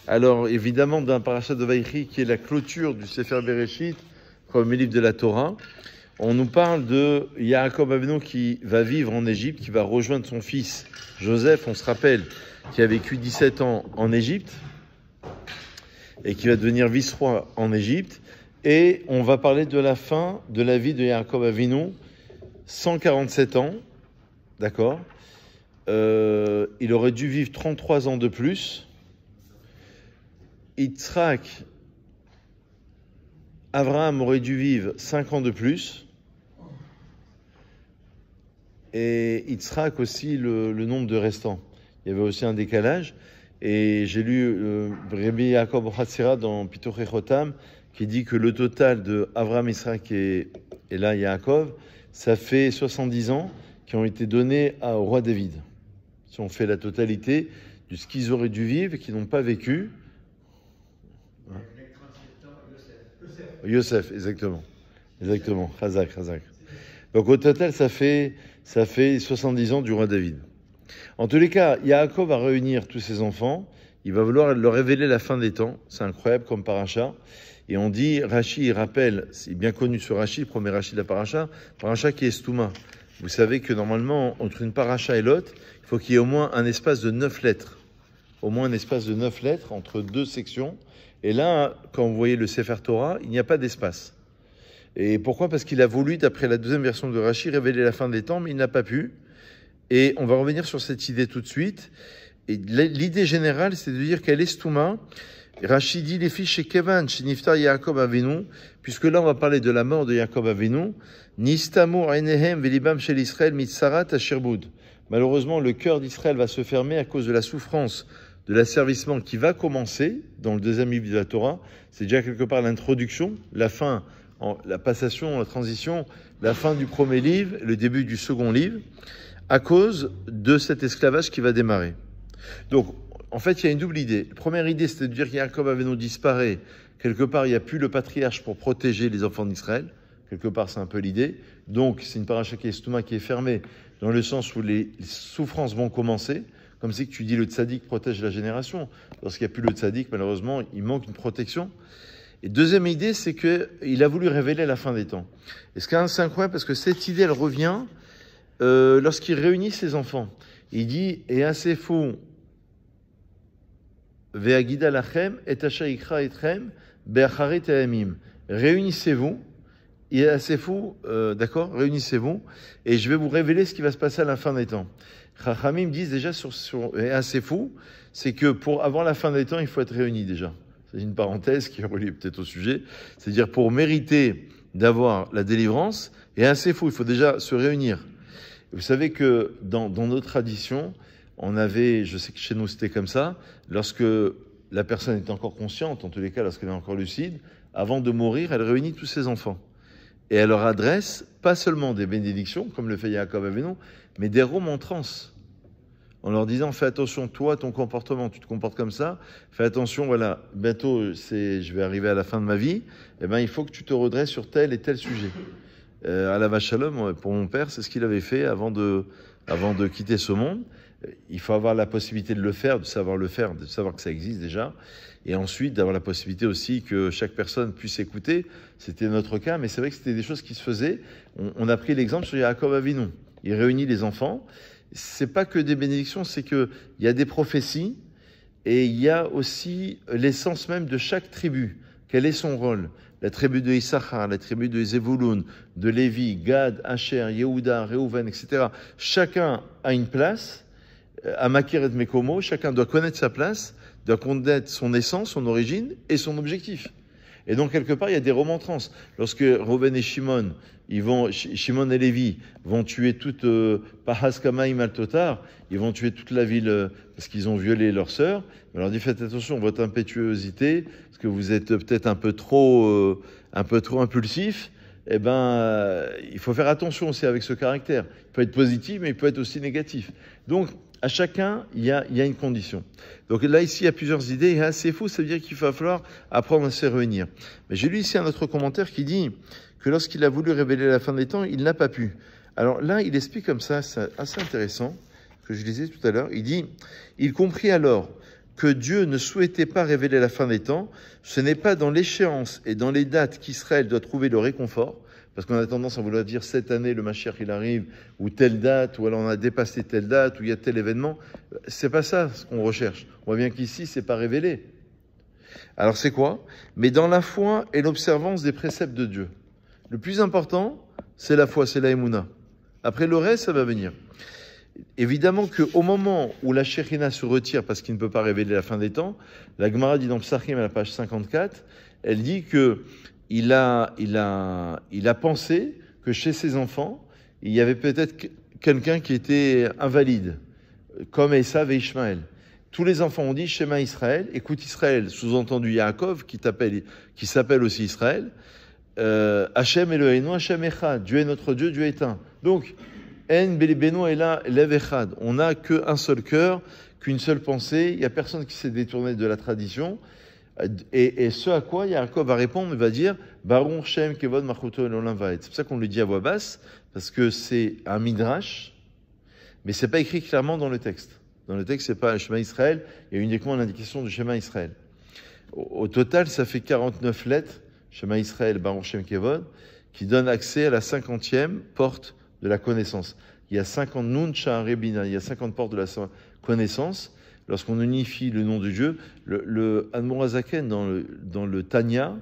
Alors, évidemment, dans Parashat de Vaïchi, qui est la clôture du Sefer Bereshit, premier livre de la Torah, on nous parle de Yaakov Avinu qui va vivre en Égypte, qui va rejoindre son fils Joseph, on se rappelle, qui a vécu 17 ans en Égypte et qui va devenir vice-roi en Égypte. Et on va parler de la fin de la vie de Yaakov Avinu, 147 ans, d'accord. Il aurait dû vivre 33 ans de plus. Yitzhak, Abraham aurait dû vivre 5 ans de plus. Et Yitzhak aussi, le nombre de restants. Il y avait aussi un décalage. Et j'ai lu Rabbi Yaakov Hatzira dans Pituchei Chotam qui dit que le total de Abraham, Yitzhak et là Yaakov, ça fait 70 ans qui ont été donnés au roi David. Si on fait la totalité de ce qu'ils auraient dû vivre et qu'ils n'ont pas vécu. Yosef, exactement. Exactement. Chazak. Donc au total, ça fait 70 ans du roi David. En tous les cas, Yaakov va réunir tous ses enfants. Il va vouloir leur révéler la fin des temps. C'est incroyable comme paracha. Et on dit, Rashi, il rappelle, c'est bien connu ce Rashi, le premier Rashi de la paracha qui est Stouma. Vous savez que normalement, entre une paracha et l'autre, il faut qu'il y ait au moins un espace de 9 lettres. Au moins un espace de 9 lettres entre deux sections. Et là, quand vous voyez le Sefer Torah, il n'y a pas d'espace. Et pourquoi ? Parce qu'il a voulu, d'après la deuxième version de Rashi, révéler la fin des temps, mais il n'a pas pu. Et on va revenir sur cette idée tout de suite. Et l'idée générale, c'est de dire qu'elle est Stouma. Rashi dit les filles chez Kevan, chez Niftar Yaakov Avinu, puisque là on va parler de la mort de Yaakov Avinu. Nistamur Einehem velibam shel Israël mitzarat asherboud. Malheureusement, le cœur d'Israël va se fermer à cause de la souffrance de l'asservissement qui va commencer dans le deuxième livre de la Torah. C'est déjà quelque part l'introduction, la fin, la passation, la transition, la fin du premier livre, le début du second livre, à cause de cet esclavage qui va démarrer. Donc, en fait, il y a une double idée. La première idée, c'était de dire qu'Yaakov Avinu disparaît. Quelque part, il n'y a plus le patriarche pour protéger les enfants d'Israël. Quelque part, c'est un peu l'idée. Donc, c'est une paracha qui est Stouma, qui est fermée, dans le sens où les souffrances vont commencer. Comme c'est que tu dis le tzaddik protège la génération. Lorsqu'il n'y a plus le tzaddik, malheureusement, il manque une protection. Et deuxième idée, c'est qu'il a voulu révéler la fin des temps. Et c'est incroyable parce que cette idée, elle revient lorsqu'il réunit ses enfants. Il dit, et assez fou, Ve'agida lachem et ashaikra etchem be'acharet ha'amim. Réunissez-vous. Il est assez fou, d'accord? Réunissez-vous. Et je vais vous révéler ce qui va se passer à la fin des temps. Chachamim disent déjà et assez fou, c'est que pour avant la fin des temps, il faut être réuni déjà. C'est une parenthèse qui est reliée peut-être au sujet. C'est-à-dire pour mériter d'avoir la délivrance, et assez fou, il faut déjà se réunir. Vous savez que dans nos traditions, on avait, je sais que chez nous c'était comme ça, lorsque la personne est encore consciente, en tous les cas lorsqu'elle est encore lucide, avant de mourir, elle réunit tous ses enfants. Et elle leur adresse pas seulement des bénédictions, comme le fait Yaakov Avinu, mais des remontrances. En leur disant, fais attention, toi, ton comportement, tu te comportes comme ça, fais attention, voilà, bientôt, je vais arriver à la fin de ma vie, eh ben, il faut que tu te redresses sur tel et tel sujet. Alav Shalom, pour mon père, c'est ce qu'il avait fait avant de quitter ce monde. Il faut avoir la possibilité de le faire, de savoir que ça existe déjà. Et ensuite, d'avoir la possibilité aussi que chaque personne puisse écouter. C'était notre cas, mais c'est vrai que c'était des choses qui se faisaient. On a pris l'exemple sur Yaakov Avinu. Il réunit les enfants. C'est pas que des bénédictions, c'est qu'il y a des prophéties et il y a aussi l'essence même de chaque tribu. Quel est son rôle ? La tribu de Issachar, la tribu de Zevulun, de Lévi, Gad, Asher, Yehuda, Reuven, etc. Chacun a une place. À Makir et Mekomo, chacun doit connaître sa place, doit connaître son essence, son origine et son objectif. Et donc, quelque part, il y a des remontrances. Lorsque Reuven et Shimon et Lévi vont tuer toute Pahas Kamaim al-Totar, ils vont tuer toute la ville parce qu'ils ont violé leur sœur. On leur dit, faites attention, votre impétuosité, parce que vous êtes peut-être un peu trop impulsif. Eh ben, il faut faire attention aussi avec ce caractère. Il peut être positif, mais il peut être aussi négatif. Donc, à chacun, il y a une condition. Donc là, ici, il y a plusieurs idées. Et c'est fou, ça veut dire qu'il va falloir apprendre à se réunir. Mais j'ai lu ici un autre commentaire qui dit que lorsqu'il a voulu révéler la fin des temps, il n'a pas pu. Alors là, il explique comme ça, c'est assez intéressant, que je lisais tout à l'heure. Il dit, il comprit alors que Dieu ne souhaitait pas révéler la fin des temps, ce n'est pas dans l'échéance et dans les dates qu'Israël doit trouver le réconfort, parce qu'on a tendance à vouloir dire cette année le Mashiach il arrive, ou telle date, ou alors on a dépassé telle date, ou il y a tel événement. C'est pas ça ce qu'on recherche. On voit bien qu'ici c'est pas révélé. Alors c'est quoi? Mais dans la foi et l'observance des préceptes de Dieu. Le plus important, c'est la foi, c'est la Emouna. Après le reste, ça va venir. Évidemment qu'au moment où la Shekhinah se retire parce qu'il ne peut pas révéler la fin des temps, la Gemara dit dans Psachim à la page 54, elle dit que il a pensé que chez ses enfants, il y avait peut-être quelqu'un qui était invalide, comme Esav et Ishmaël. Tous les enfants ont dit Shema Israël, écoute Israël, sous-entendu Yaakov, qui s'appelle aussi Israël. Hachem Eloheinu, Hachem Echad, Dieu est notre Dieu, Dieu est un. Donc, En Belibeno est là, Lev Echad. On n'a qu'un seul cœur, qu'une seule pensée. Il n'y a personne qui s'est détourné de la tradition. Et ce à quoi Yaakov va répondre, il va dire Baruch Shem Kevod Machuto Elolam Vaed. C'est pour ça qu'on le dit à voix basse, parce que c'est un midrash, mais c'est pas écrit clairement dans le texte. Dans le texte, c'est pas Shema Israël, il y a uniquement l'indication du Shema Israël. Au total, ça fait 49 lettres, Shema Israël, Baruch Shem Kevod, qui donnent accès à la 50e porte de la connaissance. Il y a 50 Nun Sha'arebina, il y a 50 portes de la connaissance. Lorsqu'on unifie le nom de Dieu, le Admor Hazaken dans le Tanya,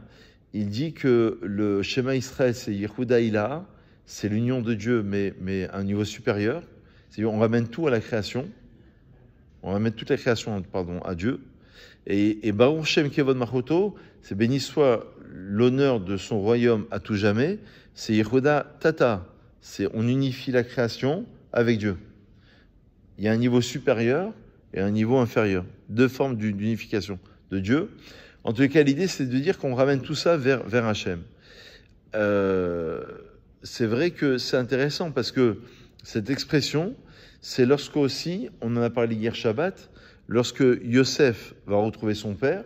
il dit que le Shema Israël, c'est Yehuda Ilaha, c'est l'union de Dieu, mais à un niveau supérieur. C'est-à-dire, on ramène tout à la création. On ramène toute la création, à Dieu. Et Baruch Shem Kevod Machoto, c'est béni soit l'honneur de son royaume à tout jamais. C'est Yehuda Tata. On unifie la création avec Dieu. Il y a un niveau supérieur et un niveau inférieur. Deux formes d'unification de Dieu. En tout cas, l'idée, c'est de dire qu'on ramène tout ça vers Hachem. C'est vrai que c'est intéressant parce que cette expression, c'est lorsque aussi, on en a parlé hier Shabbat, lorsque Yosef va retrouver son père,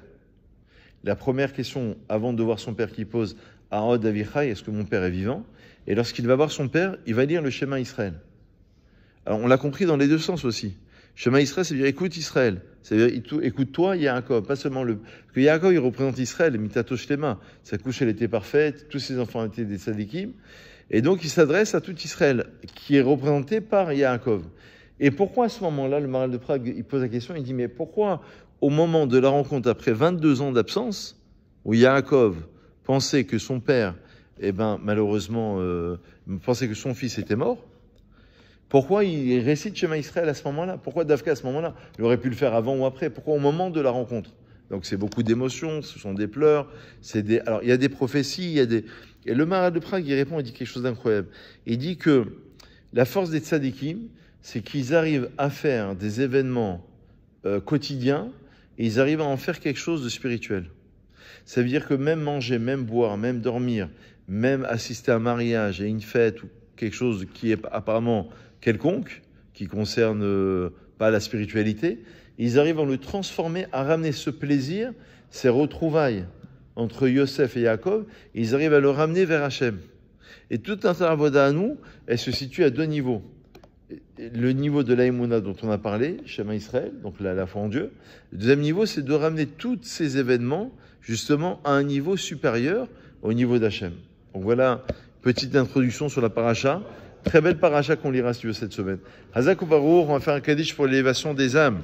la première question, avant de voir son père qui pose, Ahod Avichai, est-ce que mon père est vivant? Et lorsqu'il va voir son père, il va lire le Shema Israël. Alors on l'a compris dans les deux sens aussi. Shema Israël, c'est-à-dire écoute Israël. C'est-à-dire écoute-toi Yaakov, pas seulement le... Parce que Yaakov, il représente Israël, Mitato Shlema. Sa couche, elle était parfaite, tous ses enfants étaient des tzadikim. Et donc il s'adresse à tout Israël, qui est représenté par Yaakov. Et pourquoi à ce moment-là, le Maharal de Prague, il pose la question, il dit, mais pourquoi au moment de la rencontre, après 22 ans d'absence, où Yaakov pensait que son père, malheureusement, pensait que son fils était mort, pourquoi il récite Shema Israël à ce moment-là? Pourquoi Davka à ce moment-là? Il aurait pu le faire avant ou après. Pourquoi au moment de la rencontre? Donc c'est beaucoup d'émotions, ce sont des pleurs, alors il y a des prophéties, Et le Maharal de Prague, il répond, il dit quelque chose d'incroyable. Il dit que la force des tzadikim, c'est qu'ils arrivent à faire des événements quotidiens et ils arrivent à en faire quelque chose de spirituel. Ça veut dire que même manger, même boire, même dormir, même assister à un mariage, à une fête ou quelque chose qui est apparemment quelconque, qui concerne pas la spiritualité, ils arrivent à le transformer, à ramener ce plaisir, ces retrouvailles entre Yosef et Yaakov, et ils arrivent à le ramener vers Hachem. Et toute notre avoda à nous, elle se situe à deux niveaux. Le niveau de l'Aïmouna dont on a parlé, Shema Israël, donc la foi en Dieu. Le deuxième niveau, c'est de ramener tous ces événements, justement, à un niveau supérieur, au niveau d'Hachem. Donc voilà, petite introduction sur la paracha. Très belle paracha qu'on lira si tu veux cette semaine. Hazak ou Baruch, on va faire un kaddish pour l'élévation des âmes.